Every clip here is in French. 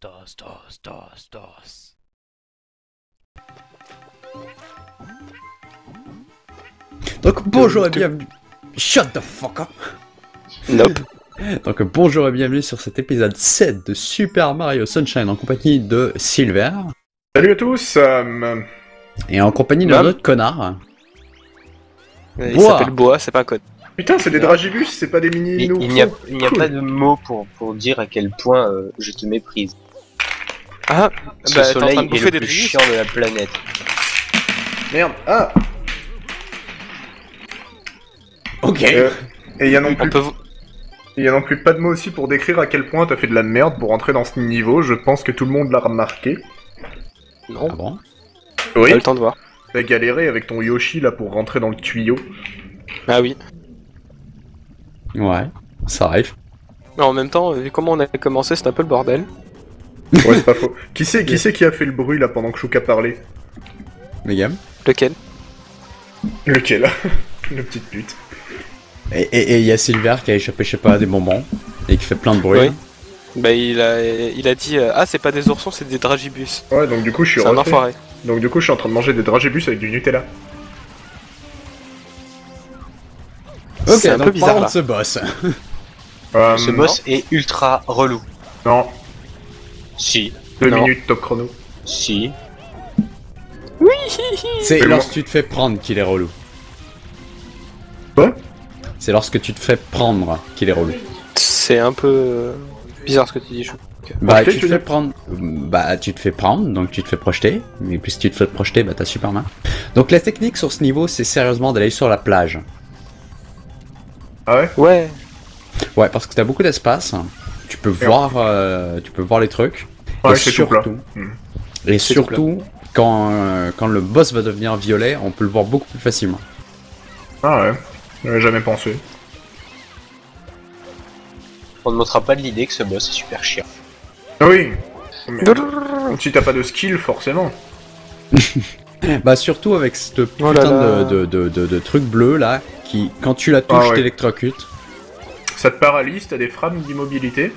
Dos, dos, dos, dos. Donc bonjour et bienvenue. Shut the fuck up. Nope. Donc bonjour et bienvenue sur cet épisode 7 de Super Mario Sunshine en compagnie de Silver. Salut à tous. Et en compagnie d'un autre connard. Il Bois. s'appelle Bois, c'est pas un code. Putain, c'est des dragibus, c'est pas des mini Il nouveaux. n'y a pas de mots pour dire à quel point je te méprise. Ah, Ce bah t'es en soleil train de est bouffer le des plus dragibus. chiant de la planète. Merde. Ah. Ok. Et il y a non On plus, peut... il y a non plus pas de mots aussi pour décrire à quel point t'as fait de la merde pour entrer dans ce niveau. Je pense que tout le monde l'a remarqué. Non, Ah bon? Oui. pas le temps de voir. T'as galéré avec ton Yoshi là pour rentrer dans le tuyau. Ah oui. Ouais, ça arrive. Mais en même temps, vu comment on a commencé, c'est un peu le bordel. Ouais, c'est pas faux. Qui c'est qui a fait le bruit là pendant que Shuka parlait? Megam. Lequel? Lequel? Le petite pute. Et il y a Silver qui a échappé, je sais pas, des bonbons. Et qui fait plein de bruit. Oui. Bah il a dit ah c'est pas des oursons, c'est des dragibus. Ouais, donc du coup je suis C'est un refait. enfoiré. Donc du coup je suis en train de manger des dragibus avec du Nutella. Ok, C'est un donc peu bizarre, parlons là. de ce boss. Ce boss est ultra relou. Non, Si, 2 Non. minutes top chrono. si. C'est Mais lorsque tu te fais prendre qu'il est relou. Quoi? C'est lorsque tu te fais prendre qu'il est relou. C'est un peu bizarre ce que tu dis. Bah, Projeter, tu te tu fais dis prendre. Bah, tu te fais prendre, donc tu te fais projeter. Mais puis si tu te fais projeter, bah t'as super main. Donc la technique sur ce niveau, c'est sérieusement d'aller sur la plage. Ah ouais? Ouais. Ouais, parce que t'as beaucoup d'espace. Tu peux voir, les trucs. Ouais, et c'est tout plat. surtout, Hmm. et C'est tout surtout quand le boss va devenir violet, on peut le voir beaucoup plus facilement. Ah ouais, j'avais jamais pensé. On ne montrera pas de l'idée que ce boss est super chiant. Ah oui. Mais si t'as pas de skill, forcément. Bah surtout avec ce putain Oh là là. de truc bleu là, qui quand tu la touches Ah ouais. t'électrocute. Ça te paralyse, t'as des frames d'immobilité.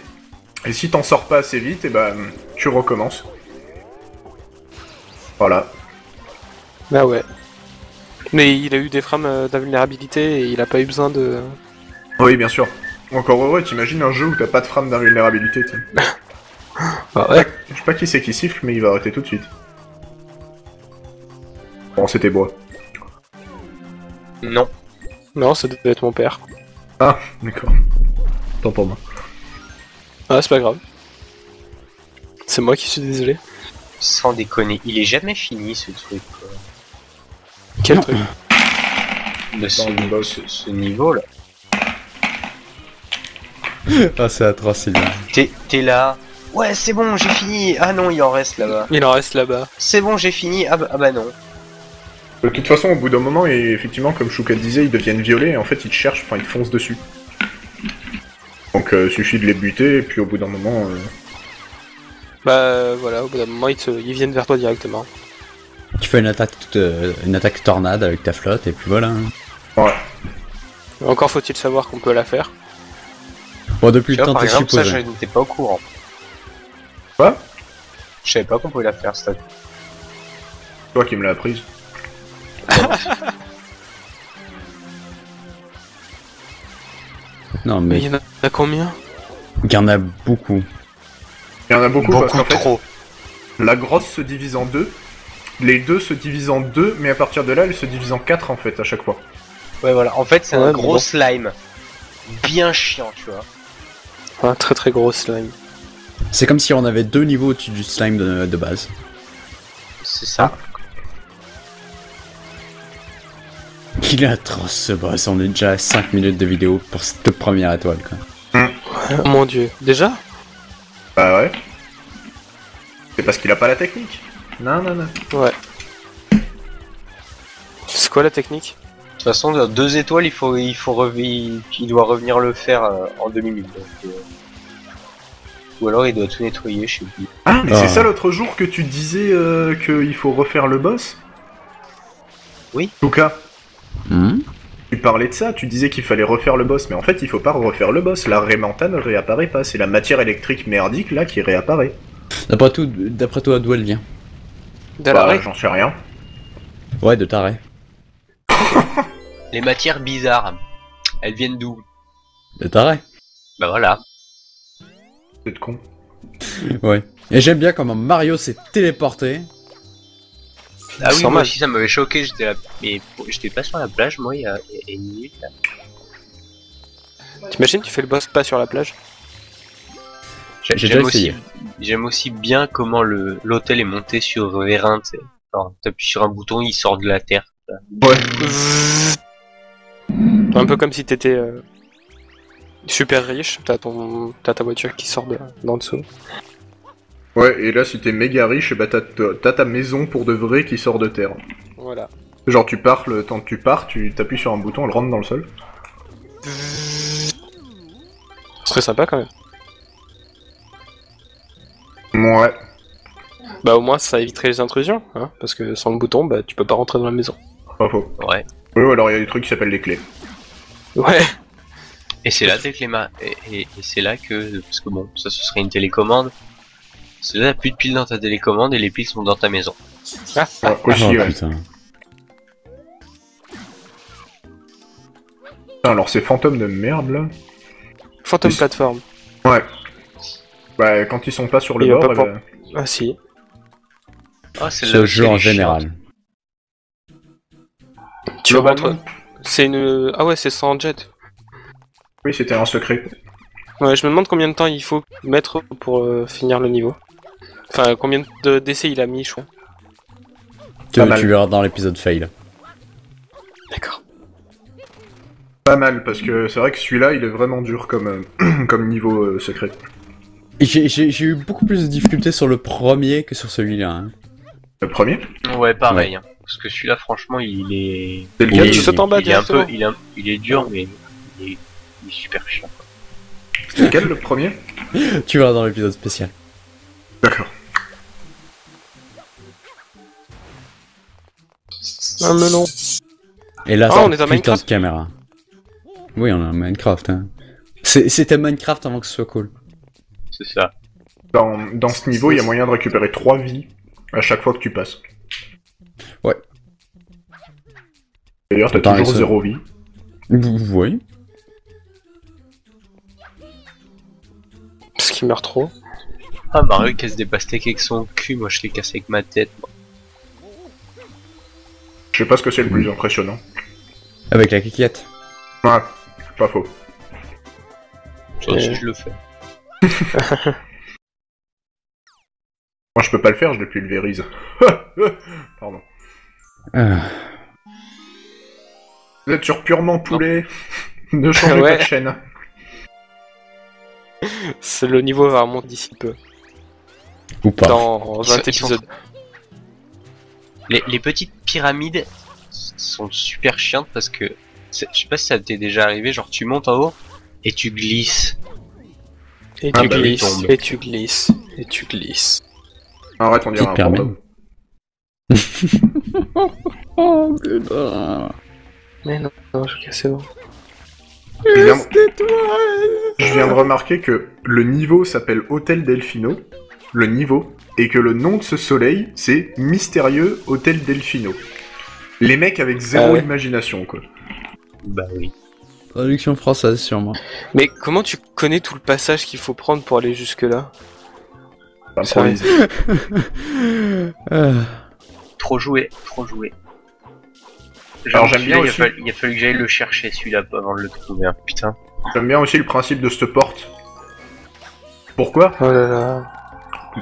Et si t'en sors pas assez vite, et ben tu recommences. Voilà. Bah ouais. Mais il a eu des frames d'invulnérabilité et il a pas eu besoin de... Oui, bien sûr. Encore heureux, t'imagines un jeu où t'as pas de frames d'invulnérabilité, tu sais. Bah ouais. Je sais pas qui c'est qui siffle, mais il va arrêter tout de suite. Bon, c'était Bois. Non. Non, ça devait être mon père. Ah, d'accord. Tant pour moi. Ah c'est pas grave. C'est moi qui suis désolé. Sans déconner, il est jamais fini ce truc. Quoi. Quel truc? De ce, Dans le boss. ce niveau là. Ah c'est atroce Sylvain. T'es là. Ouais, c'est bon, j'ai fini. Ah non, il en reste là-bas. Il en reste là-bas. C'est bon, j'ai fini. Ah bah non. De toute façon, au bout d'un moment, et effectivement, comme Shuka disait, ils deviennent violets, et en fait, ils te cherchent, enfin, ils te foncent dessus. Donc, suffit de les buter, et puis au bout d'un moment... Bah voilà, au bout d'un moment ils viennent vers toi directement. Tu fais une attaque tornade avec ta flotte et puis voilà. Ouais. Encore faut-il savoir qu'on peut la faire. Bon depuis Tu le vois, temps par t'es exemple, ça, je supposé. n'étais pas au courant. Quoi? Je savais pas qu'on pouvait la faire, ça. Toi qui me l'as apprise. Non Mais mais il y en a combien? il y en a beaucoup. Il y en a beaucoup, parce Beaucoup qu'en fait, trop. la grosse se divise en deux, les deux se divisent en deux, mais à partir de là, elles se divisent en quatre, en fait, à chaque fois. Ouais, voilà. En fait, c'est Ouais, un mais gros bon. slime. Bien chiant, tu vois. Un très très gros slime. C'est comme si on avait deux niveaux au-dessus du slime de base. C'est ça. Il est atroce ce boss, on est déjà à 5 minutes de vidéo pour cette toute première étoile quoi. Oh mon dieu. Déjà? Bah ouais. C'est parce qu'il a pas la technique. Non, non, non. Ouais. C'est quoi la technique? De toute façon, dans 2 étoiles, il doit revenir le faire en 2 minutes. Donc, ou alors il doit tout nettoyer, je sais plus. Ah, mais Ah. c'est ça l'autre jour que tu disais qu'il faut refaire le boss? Oui. Luca, Hmm. tu parlais de ça, tu disais qu'il fallait refaire le boss, mais en fait il faut pas refaire le boss, la Raymanta ne réapparaît pas, c'est la matière électrique merdique là qui réapparaît. D'après toi, d'où elle vient? D'Alaré. J'en sais rien. Ouais, de taré. Les matières bizarres, elles viennent d'où? De taré. Bah voilà. C'est con. Ouais. Et j'aime bien comment Mario s'est téléporté. Ah oui, Sans moi mal. aussi ça m'avait choqué, mais j'étais pas sur la plage moi il y a une minute là. T'imagines, tu fais le boss pas sur la plage? J'ai déjà J'aime essayé. aussi, j'aime aussi bien comment l'hôtel est monté sur vérin, tu sais. Genre, t'appuies sur un bouton, il sort de la terre. Ouais. Un peu comme si t'étais super riche, t'as ta voiture qui sort d'en dessous. Ouais, et là, si t'es méga riche, bah t'as ta maison pour de vrai qui sort de terre. Voilà. Genre, tu pars, le temps que tu pars, tu t'appuies sur un bouton, elle rentre dans le sol. Ce serait sympa quand même. Ouais. Bah au moins ça éviterait les intrusions, hein, parce que sans le bouton, bah tu peux pas rentrer dans la maison. Pas faux. Ouais. Oui, ou alors il y a des trucs qui s'appellent les clés. Ouais. Et c'est là tes clés et c'est là que, parce que bon, ça ce serait une télécommande. C'est là, t'as plus de piles dans ta télécommande et les piles sont dans ta maison. Ah, Ouais, aussi, Oh, ouais. putain. Putain, alors ces fantômes de merde là. Phantom Ils- Platform. Ouais. Bah, quand ils sont pas sur le Il y a bord, pas eh pour- ben, Ah si. Ah, c'est Ce jeu en général. Tu vas battre. C'est une. Ah ouais, c'est sans jet. oui, c'était un secret. Ouais, je me demande combien de temps il faut mettre pour finir le niveau. Enfin, combien d'essais il a mis, je crois. Pas mal. Tu verras dans l'épisode fail. D'accord. Pas mal, parce que c'est vrai que celui-là, il est vraiment dur comme, comme niveau secret. Et j'ai eu beaucoup plus de difficultés sur le premier que sur celui-là. Hein. Le premier, Ouais, pareil. Hein. Parce que celui-là, franchement, il est. c'est le Il gars est- Tu de- sautes en bas Il est un peu, directement. il est dur, mais il est super chiant. C'est lequel le premier? Tu verras dans l'épisode spécial. D'accord. Un melon. Et là, Ah, c'est on est dans putain Minecraft. de caméra. Oui, on est en Minecraft. Hein. C'était Minecraft avant que ce soit cool. C'est ça. Dans ce niveau, il y a moyen de récupérer 3 vies à chaque fois que tu passes. Ouais. D'ailleurs, t'as Attends, toujours ça- 0 vie. Oui. Parce qu'il meurt trop. Ah, Mario il casse des pastèques avec son cul, moi je l'ai cassé avec ma tête. Moi. Je sais pas ce que c'est le plus impressionnant. Avec la quiquette. Ouais, pas faux. Ça aussi, je le fais. Moi, je peux pas le faire, je l'ai pulvérise. Pardon. Ah. Vous êtes sur purement poulet. Ne changez Ouais. pas de chaîne. C'est le niveau va remonter d'ici peu. Ou pas. Dans Ils sont- 20 ils sont- épisodes. Les petites pyramides sont super chiantes parce que, je sais pas si ça t'est déjà arrivé, genre tu montes en haut et tu glisses. Et Ah tu bah oui, glisses, tombe. et tu glisses, et tu glisses. Arrête, on dirait un Petite fantôme. Oh putain. Mais non, je casse bon. Je viens... je viens de remarquer que le niveau s'appelle Hôtel Delfino, le niveau, et que le nom de ce soleil, c'est Mystérieux Hôtel Delfino. Les mecs avec zéro Ah ouais. imagination, quoi. Bah oui. Traduction française, sûrement. Mais comment tu connais tout le passage qu'il faut prendre pour aller jusque là? Improvise. Ah. Trop joué, trop joué. Alors, j'aime bien Celui-là, aussi- il a fallu que j'aille le chercher celui-là avant de le trouver, hein. Putain. J'aime bien aussi le principe de cette porte. Pourquoi? Oh là là.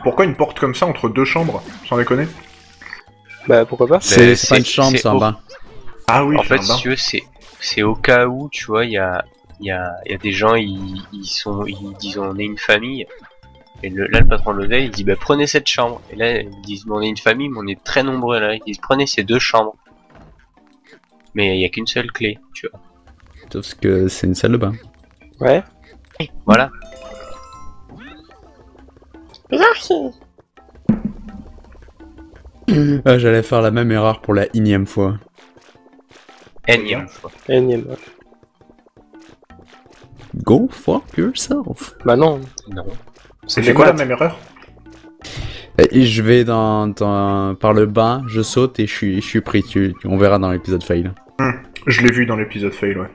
Pourquoi une porte comme ça entre deux chambres? Sans déconner? Bah pourquoi pas? C'est pas une chambre, c'est un au- bain. Ah oui, En c'est fait, un bain. si tu veux, c'est au cas où, tu vois, il y a des gens, ils disent on est une famille. Et là, le patron de l'hôtel, il dit bah prenez cette chambre. Et là, ils disent on est une famille, mais on est très nombreux là. Ils disent prenez ces deux chambres. Mais il y a qu'une seule clé, tu vois. Sauf que c'est une salle de bain. Ouais. Voilà. Ah, j'allais faire la même erreur pour la énième fois. Énième fois. Énième. Go fuck yourself. Bah non. Non. C'est des quoi la maths. même erreur? Et je vais par le bas, je saute et je suis pris. On verra dans l'épisode fail. Je l'ai vu dans l'épisode fail, ouais.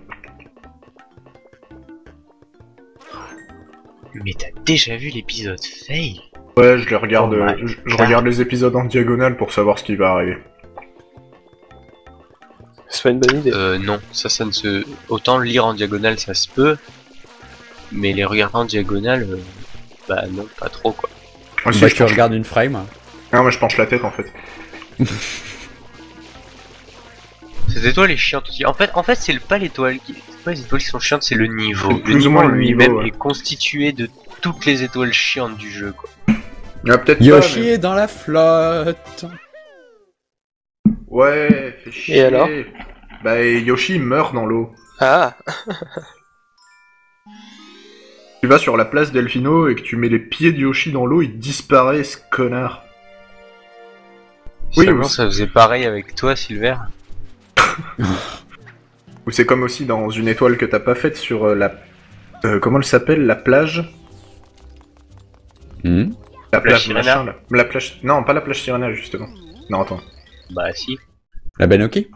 Mais t'as déjà vu l'épisode fail? Ouais, je les regarde, Oh my je regarde les épisodes en diagonale pour savoir ce qui va arriver. C'est pas une bonne idée. Non, ça ne se... Autant lire en diagonale, ça se peut. Mais les regarder en diagonale, bah non, pas trop, quoi. Ah, si, Bah, je tu penche... regardes une frame. Non, mais je penche la tête, en fait. Cette étoile est chiante aussi. En fait, c'est pas l'étoile qui... C'est pas les étoiles qui sont chiantes, c'est le niveau. C'est plus ou moins le lui-même niveau, ouais. est constitué de toutes les étoiles chiantes du jeu, quoi. Il y a peut-être Yoshi pas, mais... est dans la flotte. Ouais, fais chier. Et alors? Bah, Yoshi meurt dans l'eau. Ah, Tu vas sur la place Delfino et que tu mets les pieds de Yoshi dans l'eau, il disparaît, ce connard. Oui, Seulement, oui. ça faisait pareil avec toi, Silver. Ou c'est comme aussi dans une étoile que t'as pas faite sur la... comment elle s'appelle? La plage? Hmm. La plage Sirena. machin, là. La plage... Non, pas la plage Sirena, justement. Non, attends. Bah si. La Benoki.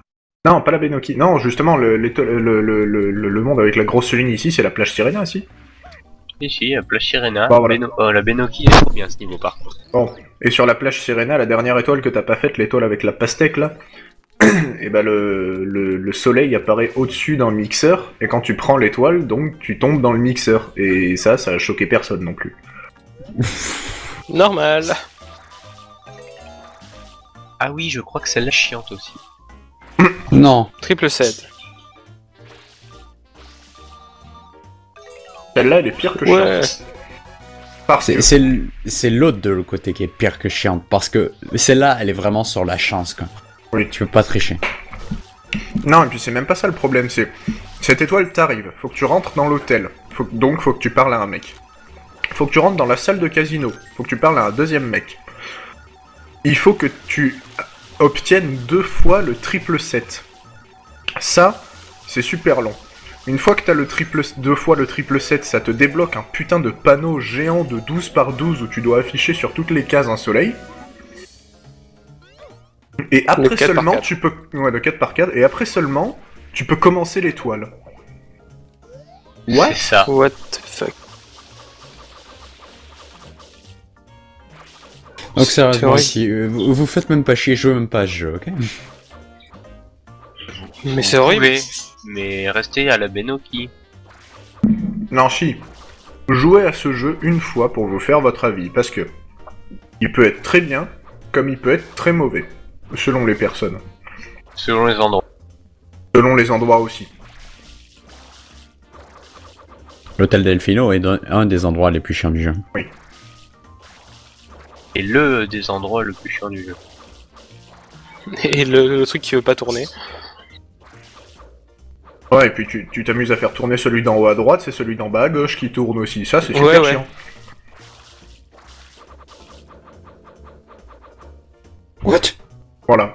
Non, pas la Benoki. Non, justement, le monde avec la grosse ligne ici, c'est la plage Sirena, ici. Si, la plage Sirena. Bon, voilà. La Benoki est trop bien à ce niveau, par contre. Bon. Et sur la plage Sirena, la dernière étoile que t'as pas faite, l'étoile avec la pastèque, là, et bah le soleil apparaît au-dessus d'un mixeur, et quand tu prends l'étoile, donc tu tombes dans le mixeur. Et ça a choqué personne non plus. normal. Ah oui, je crois que celle-là est chiante aussi. Non. Triple 7. Celle-là, elle est pire que Ouais. chiante. Parce que... C'est l'autre de l'autre côté qui est pire que chiante. Parce que celle-là, elle est vraiment sur la chance, quoi. Oui. Tu peux pas tricher. Non, et puis c'est même pas ça le problème, c'est... Cette étoile t'arrive, faut que tu rentres dans l'hôtel, donc faut que tu parles à un mec. Faut que tu rentres dans la salle de casino, faut que tu parles à un deuxième mec. Il faut que tu obtiennes 2 fois le triple 7. Ça, c'est super long. Une fois que t'as 2 fois le triple 7, ça te débloque un putain de panneau géant de 12 par 12 où tu dois afficher sur toutes les cases un soleil. Et après 4 par seulement, 4. tu peux... Ouais, de 4 par 4, et après seulement, tu peux commencer l'étoile. What? C'est ça. What the fuck. Donc sérieusement, horrible. si vous faites même pas chier, je veux même pas à ce jeu, ok? Mais c'est horrible. Pouvez, mais restez à la Benoki. Non, chi. Jouez à ce jeu une fois pour vous faire votre avis, parce que... Il peut être très bien, comme il peut être très mauvais. Selon les personnes. Selon les endroits. Selon les endroits aussi. L'hôtel Delfino est un des endroits les plus chiants du jeu. Et le des endroits le plus chiant du jeu. Et le truc qui veut pas tourner. Ouais, et puis tu t'amuses à faire tourner celui d'en haut à droite, c'est celui d'en bas à gauche qui tourne aussi. Ça, c'est super Ouais. chiant. What? Voilà.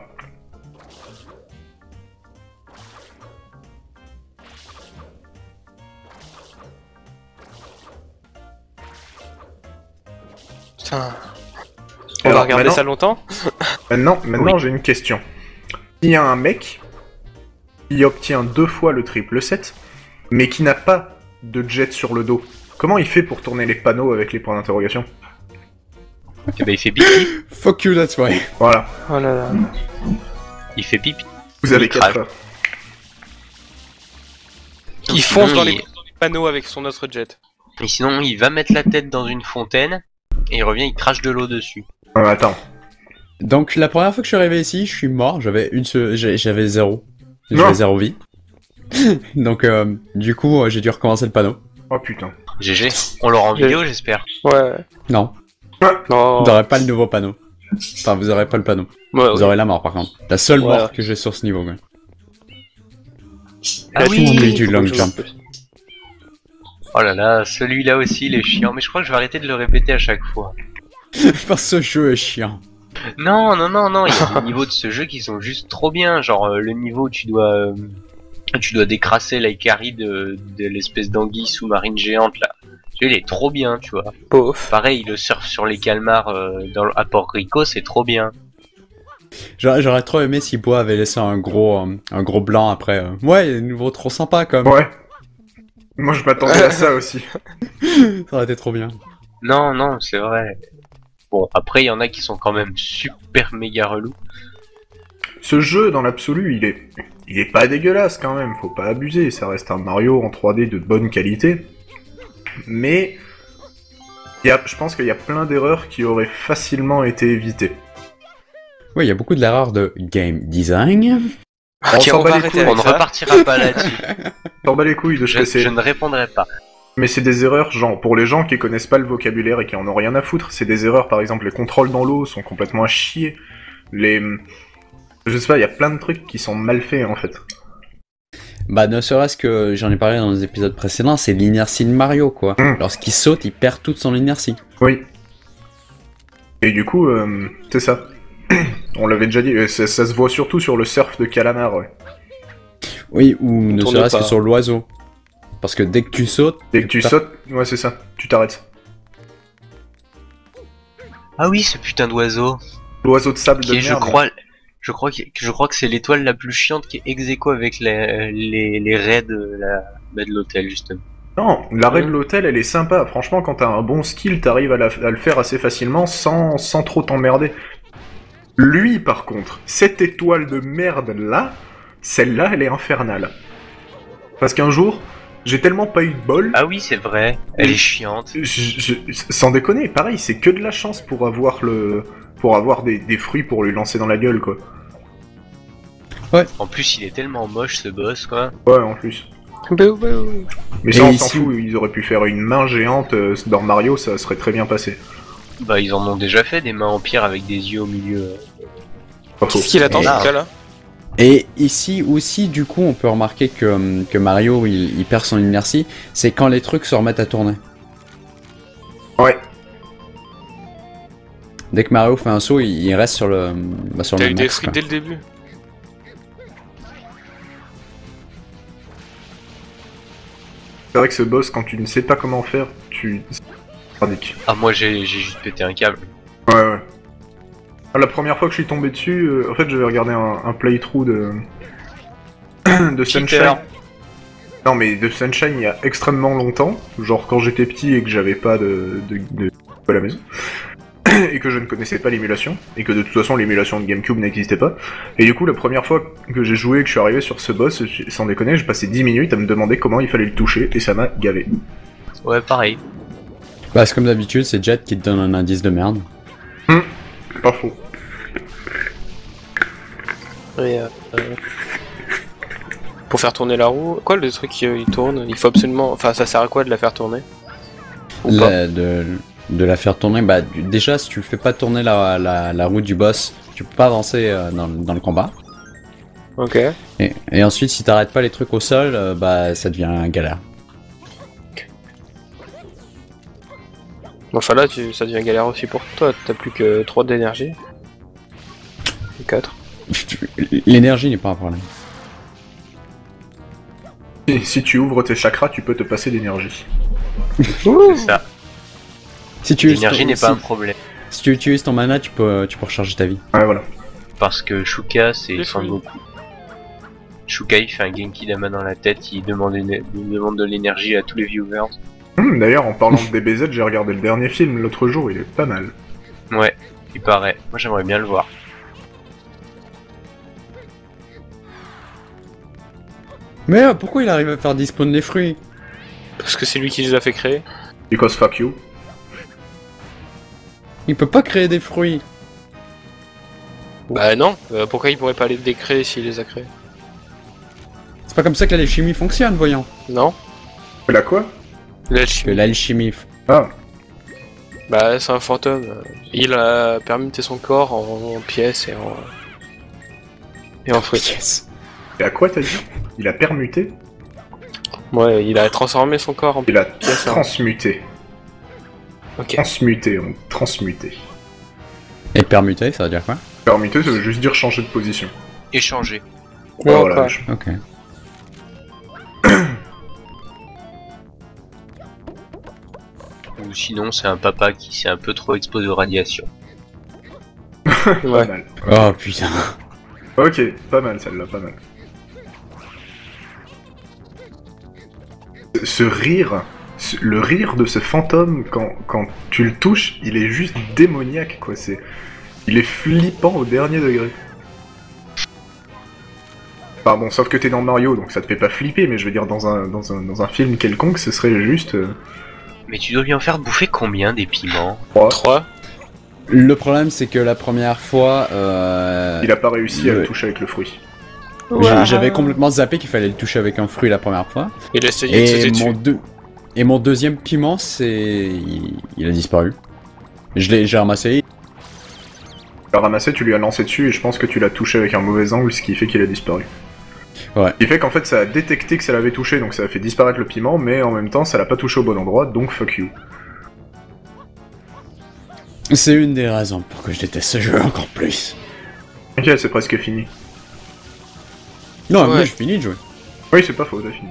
Putain. On va Alors, regarder maintenant- ça longtemps. Maintenant j'ai une question. Il y a un mec qui obtient 2 fois le triple 7, mais qui n'a pas de jet sur le dos. Comment il fait pour tourner les panneaux avec les points d'interrogation? Et bah il fait pipi. Fuck you, that's why. Voilà. Oh là là. Il fait pipi. Vous avez Il 4 crève. heures. Il fonce dans il- les panneaux avec son autre jet. Et sinon, il va mettre la tête dans une fontaine. Et il revient, il crache de l'eau dessus. Attends. Donc la première fois que je suis arrivé ici, je suis mort, j'avais j'avais 0. Non. J'avais 0 vie. Donc du coup, j'ai dû recommencer le panneau. Oh putain. GG. On l'aura en vidéo, j'espère. Ouais. Non, Non. vous aurez pas le nouveau panneau. Enfin, vous aurez pas le panneau. Ouais, Vous ouais. aurez la mort par contre. La seule Ouais. mort que j'ai sur ce niveau. Quoi. Ah Tout le monde oui. met du long jump. Oh là là, celui-là aussi, il est chiant. Mais je crois que je vais arrêter de le répéter à chaque fois. Parce que ce jeu est chiant. Non, non, non, non. Il y a des niveaux de ce jeu qui sont juste trop bien. Genre le niveau où tu dois décrasser l'Ikari de l'espèce d'anguille sous-marine géante là. Il est trop bien, tu vois. Pauvre. Pareil, le surf sur les calmars à Porto Rico, c'est trop bien. J'aurais trop aimé si Bois avait laissé un gros blanc après. Ouais, il est nouveau trop sympa comme. Ouais. Moi, je m'attendais à ça aussi. Ça aurait été trop bien. Non, c'est vrai. Bon, après, il y en a qui sont quand même super méga relous. Ce jeu, dans l'absolu, il est pas dégueulasse quand même, faut pas abuser, ça reste un Mario en 3D de bonne qualité. Mais je pense qu'il y a plein d'erreurs qui auraient facilement été évitées. Oui, il y a beaucoup de l'erreur de game design. On Ok, s'en on bat va les arrêter couilles. On avec ne ça. repartira pas là-dessus. On s'en bat les couilles de ce que Je c'est. ne répondrai pas. Mais c'est des erreurs, genre, pour les gens qui connaissent pas le vocabulaire et qui en ont rien à foutre, c'est des erreurs, par exemple, les contrôles dans l'eau sont complètement à chier. Je sais pas, il y a plein de trucs qui sont mal faits, en fait. Bah, ne serait-ce que j'en ai parlé dans les épisodes précédents, c'est l'inertie de Mario, quoi. Lorsqu'il saute, il perd toute son inertie. Oui. Et du coup, c'est ça. On l'avait déjà dit, ça se voit surtout sur le surf de Calamar, ouais. Oui, ou ne Tournez serait-ce pas. que sur l'oiseau. Parce que dès que tu sautes, Dès que tu sautes, ouais, c'est ça, tu t'arrêtes. Ah oui, ce putain d'oiseau. L'oiseau de sable de Qui est, merde. je crois que c'est l'étoile la plus chiante qui est ex aequo avec les raids de l'hôtel, justement. Non, l'arrêt de l'hôtel, elle est sympa. Franchement, quand t'as un bon skill, t'arrives à le faire assez facilement sans trop t'emmerder. Lui, par contre, cette étoile de merde là, celle-là, elle est infernale. Parce qu'un jour, j'ai tellement pas eu de bol. Ah oui, c'est vrai. Elle est chiante. Sans déconner, pareil, c'est que de la chance pour avoir des fruits pour lui lancer dans la gueule, quoi. En plus, il est tellement moche ce boss, quoi. Ouais, en plus. Mais ça, Et on ici- s'en fout, ils auraient pu faire une main géante dans Mario, ça serait très bien passé. Bah, ils en ont déjà fait des mains en pierre avec des yeux au milieu. Pas faux. Qu'est-ce qu'il attend, Et ce là. cas-là? Et ici aussi, du coup, on peut remarquer que Mario, il perd son inertie, c'est quand les trucs se remettent à tourner. Ouais. Dès que Mario fait un saut, il reste sur le T'as eu même des axe, frites quoi. dès le début. C'est vrai que ce boss, quand tu ne sais pas comment faire, c'est merdique. Ah, moi, j'ai juste pété un câble. Ouais. Ah, la première fois que je suis tombé dessus, en fait, j'avais regardé un playthrough de Sunshine. Cheater. Non, mais de Sunshine il y a extrêmement longtemps, genre quand j'étais petit et que j'avais pas de à la maison, et que je ne connaissais pas l'émulation, et que de toute façon l'émulation de GameCube n'existait pas. Et du coup, la première fois que j'ai joué et que je suis arrivé sur ce boss, sans déconner, j'ai passé 10 minutes à me demander comment il fallait le toucher, et ça m'a gavé. Ouais, pareil. Bah, c'est comme d'habitude, c'est Jet qui te donne un indice de merde. Pas faux. Et, pour faire tourner la roue, quoi le truc qui il tourne? Il faut absolument. Enfin, ça sert à quoi de la faire tourner? Ou pas? De la faire tourner, bah, déjà, si tu fais pas tourner la roue du boss, tu peux pas avancer dans le combat. Ok. Et ensuite, si t'arrêtes pas les trucs au sol, bah, ça devient galère. Enfin là, ça devient galère aussi pour toi. T'as plus que 3 d'énergie. 4. L'énergie n'est pas un problème. Et si tu ouvres tes chakras, tu peux te passer d'énergie. C'est ça. Si tu L'énergie n'est pas un si, problème. si tu utilises ton mana, tu peux recharger ta vie. Ouais, voilà. Parce que Shuka, c'est Les Son fruits. Goku. Shuka, il fait un Genki Dama dans la tête, il demande de l'énergie à tous les viewers. D'ailleurs, en parlant de DBZ, j'ai regardé le dernier film l'autre jour, il est pas mal. Ouais, il paraît. Moi, j'aimerais bien le voir. Mais pourquoi il arrive à faire despawn les fruits? Parce que c'est lui qui les a fait créer. Because fuck you. Il peut pas créer des fruits. Bah non. Pourquoi il pourrait pas les décréer s'il les a créés? C'est pas comme ça que l'alchimie fonctionne, voyons. Non. La quoi? Que L'alchimie. l'alchimie... Ah, Bah c'est un fantôme. Il a permuté son corps en pièces et en fruits. Yes. et à quoi t'as dit? Il a permuté? Ouais, il a transformé son corps en Il a pièces. transmuté. Ok. Transmuté, on transmuté. Et permuter, ça veut dire quoi? Permuté, ça veut juste dire changer de position. Échanger. Ouais, Ouais, voilà. quoi. sinon c'est un papa qui s'est un peu trop exposé aux radiations. Pas Ouais. mal. Oh putain. Ok, pas mal celle-là, pas mal. Ce rire, le rire de ce fantôme quand tu le touches, il est juste démoniaque quoi. Il est flippant au dernier degré. Enfin bon, sauf que t'es dans Mario, donc ça te fait pas flipper, mais je veux dire dans un film quelconque, ce serait juste. Mais tu dois lui en faire bouffer combien des piments? 3. Le problème, c'est que la première fois, Il a pas réussi à le Ouais. toucher avec le fruit. j'avais complètement zappé qu'il fallait le toucher avec un fruit la première fois. Il a essayé de sauter dessus. Et mon deuxième piment, il a disparu. J'ai ramassé. Tu l'as ramassé, tu lui as lancé dessus, et je pense que tu l'as touché avec un mauvais angle, ce qui fait qu'il a disparu. Ouais. Ce qui fait qu'en fait ça a détecté que ça l'avait touché, donc ça a fait disparaître le piment, mais en même temps ça l'a pas touché au bon endroit, donc fuck you. C'est une des raisons pour que je déteste ce jeu encore plus. Ok, c'est presque fini. Non, Ouais. moi j'ai fini de jouer. Oui, c'est pas faux, t'as fini.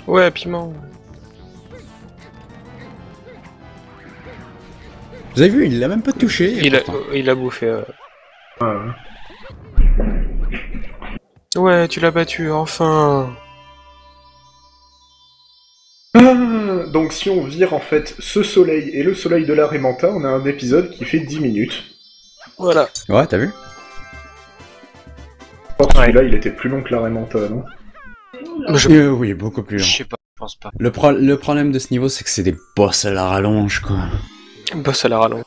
Ouais, piment. Vous avez vu, il l'a même pas touché. pourtant. Il a bouffé. Ouais, ouais. Ouais, tu l'as battu, enfin. Donc si on vire en fait ce soleil et le soleil de la Raimanta, on a un épisode qui fait 10 minutes. Voilà. Ouais, t'as vu? Je pense que celui-là il était plus long que la Raimanta, non? Oui, beaucoup plus long. Je sais pas, je pense pas. Le problème de ce niveau, c'est que c'est des boss à la rallonge, quoi. Boss à la rallonge.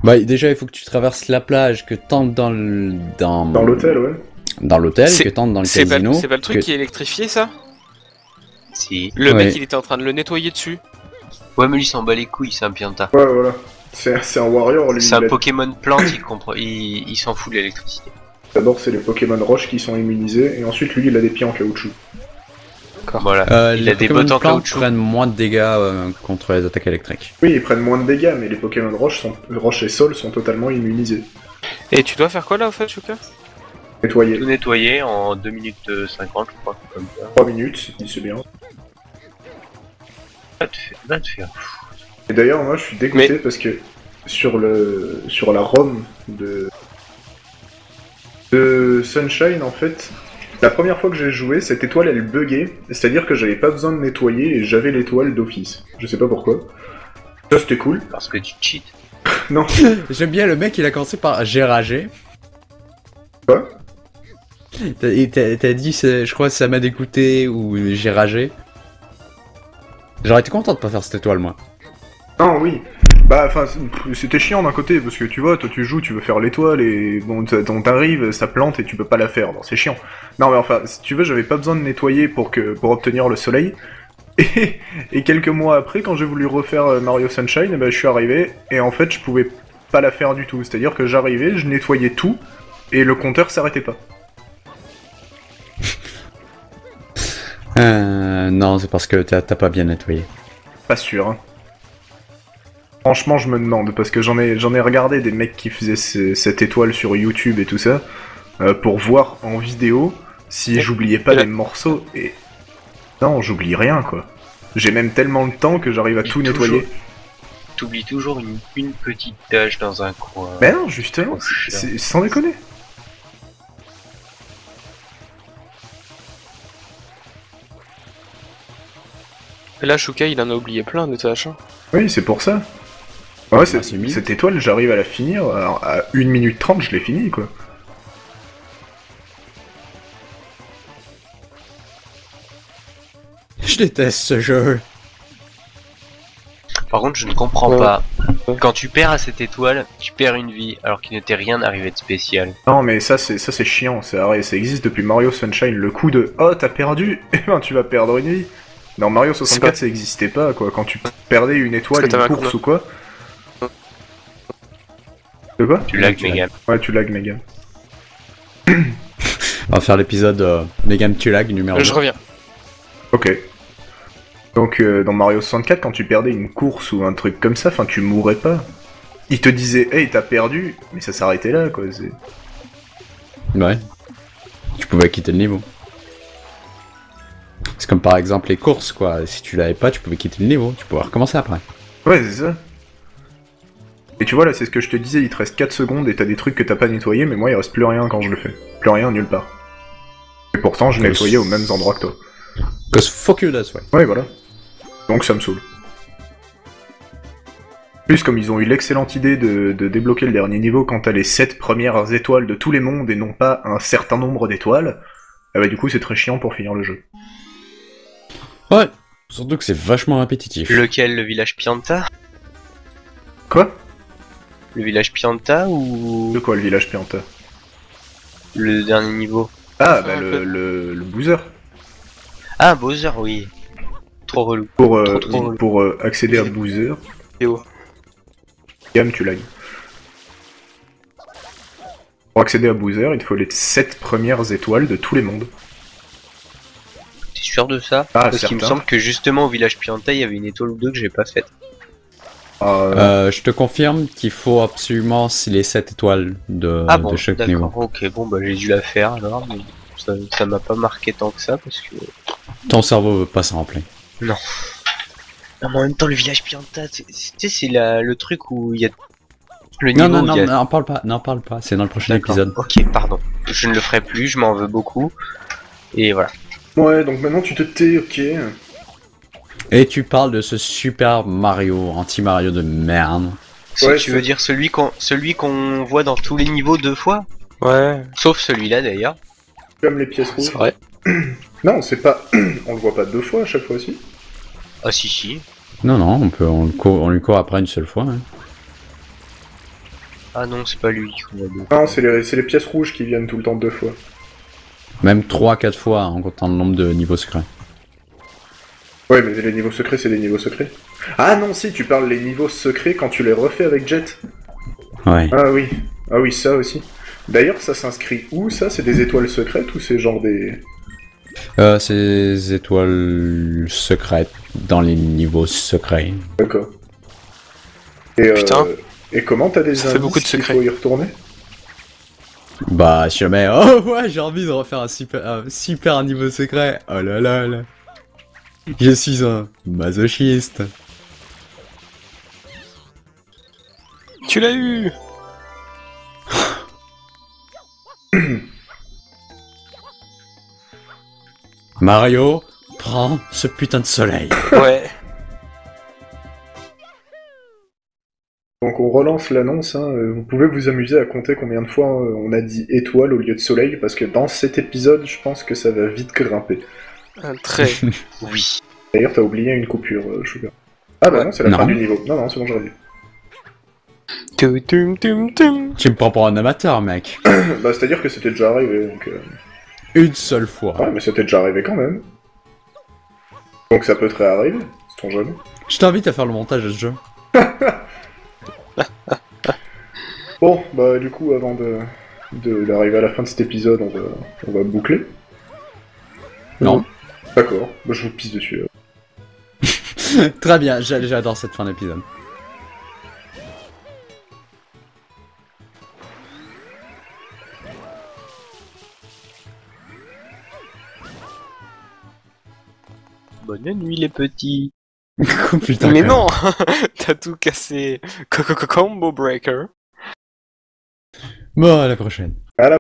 Bah, déjà, il faut que tu traverses la plage, que t'entres dans l'hôtel, ouais. Dans l'hôtel, C'est- que t'entres dans le C'est casino. pas le truc que- qui est électrifié, ça? Si. Le Ouais. mec, il était en train de le nettoyer dessus. Ouais, mais lui s'en bat les couilles, c'est un pianta. Ouais, voilà. C'est un warrior, lui. C'est un il a- Pokémon plante, il s'en fout de l'électricité. D'abord, c'est les Pokémon roches qui sont immunisés, et ensuite, lui, il a des pieds en caoutchouc. Voilà. Il les a des Pokémon bottes en plantes caoutchouc. prennent moins de dégâts contre les attaques électriques. Oui, ils prennent moins de dégâts, mais les Pokémon roches et sol sont totalement immunisés. Et tu dois faire quoi là, au fait, Shuka? Nettoyer. Tout nettoyer en 2 minutes 50, je crois, comme ça. 3 minutes, c'est bien. Va te faire. Et d'ailleurs, moi, je suis dégoûté parce que sur la ROM de Sunshine, en fait, la première fois que j'ai joué, cette étoile, elle buguait, c'est-à-dire que j'avais pas besoin de nettoyer et j'avais l'étoile d'office. Je sais pas pourquoi. Ça, c'était cool. Parce que tu cheats. Non. J'aime bien le mec, il a commencé par j'ai ragé. Quoi? T'as dit, je crois, ça m'a dégoûté ou j'ai ragé. J'aurais été content de pas faire cette étoile, moi. Non, oui. Bah, enfin, c'était chiant d'un côté, parce que tu vois, toi tu joues, tu veux faire l'étoile, et bon, t'arrives, ça plante et tu peux pas la faire, bon, c'est chiant. Non, mais enfin, si tu veux, j'avais pas besoin de nettoyer pour obtenir le soleil. Et quelques mois après, quand j'ai voulu refaire Mario Sunshine, bah, je suis arrivé, et en fait, je pouvais pas la faire du tout. C'est-à-dire que j'arrivais, je nettoyais tout, et le compteur s'arrêtait pas. Non, c'est parce que t'as pas bien nettoyé. Pas sûr, hein. Franchement, je me demande, parce que j'en ai regardé des mecs qui faisaient cette étoile sur YouTube et tout ça, pour voir en vidéo si j'oubliais pas des morceaux, et... Non, j'oublie rien, quoi. J'ai même tellement le temps que j'arrive à tout nettoyer. T'oublies toujours une petite tâche dans un coin. Mais non, justement, Oh, chiant. c'est sans déconner. Et là, Shuka, il en a oublié plein de tâches. Hein. Oui, c'est pour ça. Ouais, c'est mignon. cette étoile, j'arrive à la finir, à 1 minute 30, je l'ai finie, quoi. Je déteste ce jeu. Par contre, je ne comprends Ouais. pas. Quand tu perds à cette étoile, tu perds une vie, alors qu'il ne t'est rien arrivé de spécial. Non, mais ça c'est chiant, ça existe depuis Mario Sunshine, le coup de « Oh, t'as perdu !» Eh ben, tu vas perdre une vie. Dans Mario 64, ça existait pas, quoi. Quand tu perdais une étoile, Parce que une t'avais un course ou quoi... De quoi? Tu lags, Megan. Ouais, tu lag, Megan. On va faire l'épisode Megam Tulag numéro 2. Je reviens. Ok. Donc, dans Mario 64, quand tu perdais une course ou un truc comme ça, enfin, tu mourrais pas. Il te disait « Hey, t'as perdu !» Mais ça s'arrêtait là, quoi. Ouais. Tu pouvais quitter le niveau. C'est comme par exemple les courses, quoi. Si tu l'avais pas, tu pouvais quitter le niveau, tu pouvais recommencer après. Ouais, c'est ça. Et tu vois, là, c'est ce que je te disais, il te reste 4 secondes et t'as des trucs que t'as pas nettoyés, mais moi, il reste plus rien quand je le fais. Plus rien, nulle part. Et pourtant, je nettoyais aux mêmes endroits que toi. Cause fuck you, that's why. Ouais, voilà. Donc ça me saoule. En plus, comme ils ont eu l'excellente idée de débloquer le dernier niveau quand t'as les 7 premières étoiles de tous les mondes et non pas un certain nombre d'étoiles, bah du coup, c'est très chiant pour finir le jeu. Ouais, surtout que c'est vachement répétitif. Lequel, le village Pianta? Quoi? Le village Pianta ou De quoi, le village Pianta? le dernier niveau? Ah, bah le boozer. Ah, Bowser, oui. Trop relou. Pour, Trop. pour accéder à Boozer, Théo. Yann, tu l'as eu. Pour accéder à Boozer, il te faut les 7 premières étoiles de tous les mondes. T'es sûr de ça? Ah, Parce qu'il me certain. semble que justement au village Pianta, il y avait une étoile ou deux que j'ai pas faite. Je te confirme qu'il faut absolument les 7 étoiles de, Ah bon, de chaque niveau. d'accord, ok, bon bah j'ai dû la faire alors, mais ça m'a pas marqué tant que ça parce que... Ton cerveau veut pas s'en remplir. Non, mais en même temps le village Pianta, c'est le truc où il y a... Le niveau Non, où il y a... n'en parle pas, c'est dans le prochain D'accord, épisode. ok, pardon. Je ne le ferai plus, je m'en veux beaucoup. Et voilà. Ouais, donc maintenant tu te tais, ok. Et tu parles de ce Super Mario, anti-Mario de merde. Ouais, Tu veux dire celui qu'on voit dans tous les niveaux 2 fois? Ouais, Sauf celui-là d'ailleurs. Comme les pièces c'est rouges. vrai. Non, c'est pas... on le voit pas 2 fois à chaque fois aussi. Ah si. Non, on lui court après une seule fois. Hein. Ah non, c'est pas lui qu'on voit deux. Non, c'est les pièces rouges qui viennent tout le temps 2 fois. Même 3-4 fois en comptant le nombre de niveaux secrets. Ouais, mais les niveaux secrets, c'est des niveaux secrets. Ah non, si, tu parles les niveaux secrets quand tu les refais avec Jet. Ouais. Ah oui, ça aussi. D'ailleurs, ça s'inscrit où, ça? C'est des étoiles secrètes ou c'est genre des... Ces étoiles secrètes dans les niveaux secrets. D'accord. Et, Putain. Et comment t'as des Ça fait indices beaucoup de qu'il secrets. faut y retourner? Bah, si jamais, oh ouais, j'ai envie de refaire un super niveau secret. Oh là là là. Je suis un masochiste. Tu l'as eu. Mario, prends ce putain de soleil. Ouais. Donc on relance l'annonce, hein. Vous pouvez vous amuser à compter combien de fois on a dit étoile au lieu de soleil, parce que dans cet épisode, je pense que ça va vite grimper. Un trait. Oui. D'ailleurs, t'as oublié une coupure, Sugar. Ah bah Ouais. non, c'est la Non. fin du niveau. Non, c'est bon, j'aurais vu. Tum. Tu me prends pour un amateur, mec. Bah c'est-à-dire que c'était déjà arrivé, donc... Une seule fois. Ouais, mais c'était déjà arrivé quand même. Donc ça peut te réarriver, c'est ton jamais. Je t'invite à faire le montage de ce jeu. Bon, bah du coup, avant d'arriver à la fin de cet épisode, on va boucler. Non. D'accord, bah, je vous pisse dessus. Très bien, j'adore cette fin d'épisode. Bonne nuit les petits. Oh, putain, Mais quand non. T'as tout cassé. Combo breaker. même. Bon, à la prochaine.